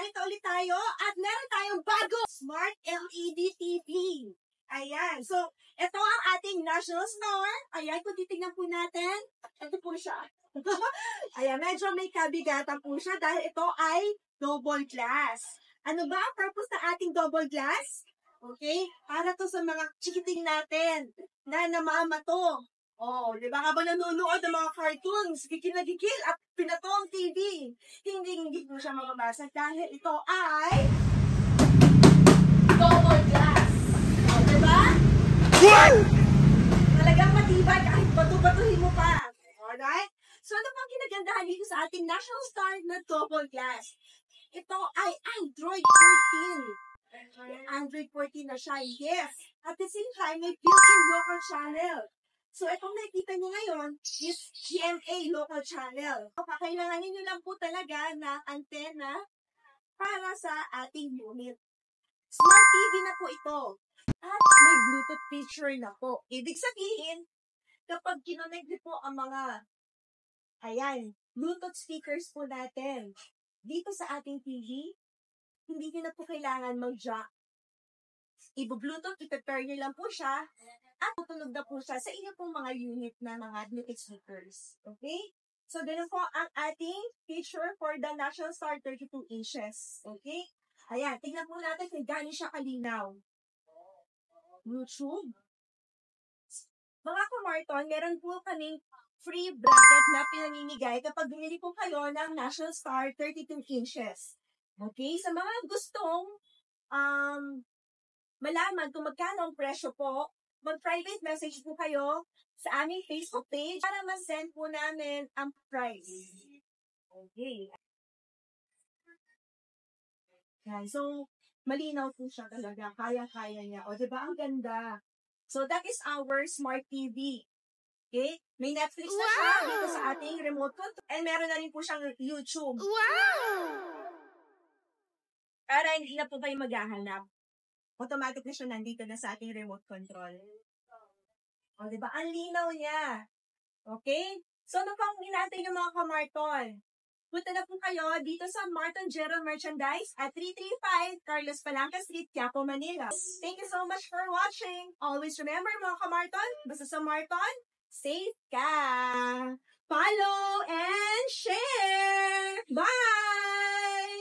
narito ulit tayo at meron tayong bago Smart LED TV. Ayan. So, ito ang ating national store. Ayan, kung titignan po natin, ito po siya. Ayan, medyo may kabigatan po siya dahil ito ay double glass. Ano ba ang purpose ng ating double glass? Okay? Para to sa mga chikiting natin na namamato. Oh, di ba? Habang nanonood ng mga cartoons, gigil na gigil at pinatong TV. Hindi po siya makabasa dahil ito ay double glass. Oh, di ba? Talagang matibay kahit bato-batuhin mo pa. Alright? So, ano pang kinagandahan dito sa ating National Star na double glass? Ito ay Android 14. Android 14 na siya, yes. At the same time, may built-in local channel. So, itong nakikita nyo ngayon is GMA local channel. Kakailanganin nyo lang po talaga na antena para sa ating unit. Smart TV na po ito. At may Bluetooth feature na po. Ibig sabihin, kapag kinonect nyo po ang mga, Bluetooth speakers po natin dito sa ating TV, hindi nyo na po kailangan mag-jack. Ibu-Bluetooth, ipe-pair nyo lang po siya, at tutunog na po siya sa inyo pong mga unit na mga Bluetooth speakers. Okay? So, ganun po ang ating feature for the National Star 32 inches. Okay? Ayan, tingnan po natin kung gaano siya kalinaw. YouTube. Mga kumarton, meron po kaming free bracket na pinamimigay kapag bumili po kayo ng National Star 32 inches. Okay? Sa mga gustong malaman kung magkano ang presyo po, mag-private message po kayo sa aming Facebook page para ma-send po namin ang price. Okay. Yan. So, malinaw po siya talaga. Kaya-kaya niya. O, diba? Ang ganda. So, that is our Smart TV. Okay? May Netflix na siya dito sa ating remote control. And meron na rin po siyang YouTube. Wow! Para hindi na po kayo maghahanap. Automatic na siya nandito na sa ating remote control. O, diba? Ang linaw niya. Okay? So, ano pang hinantay ng mga kamarton? Punta na po kayo dito sa Marton General Merchandise at 335 Carlos Palanca Street, Quiapo, Manila. Thank you so much for watching. Always remember mga kamarton, basta sa Marton, safe ka! Follow and share! Bye!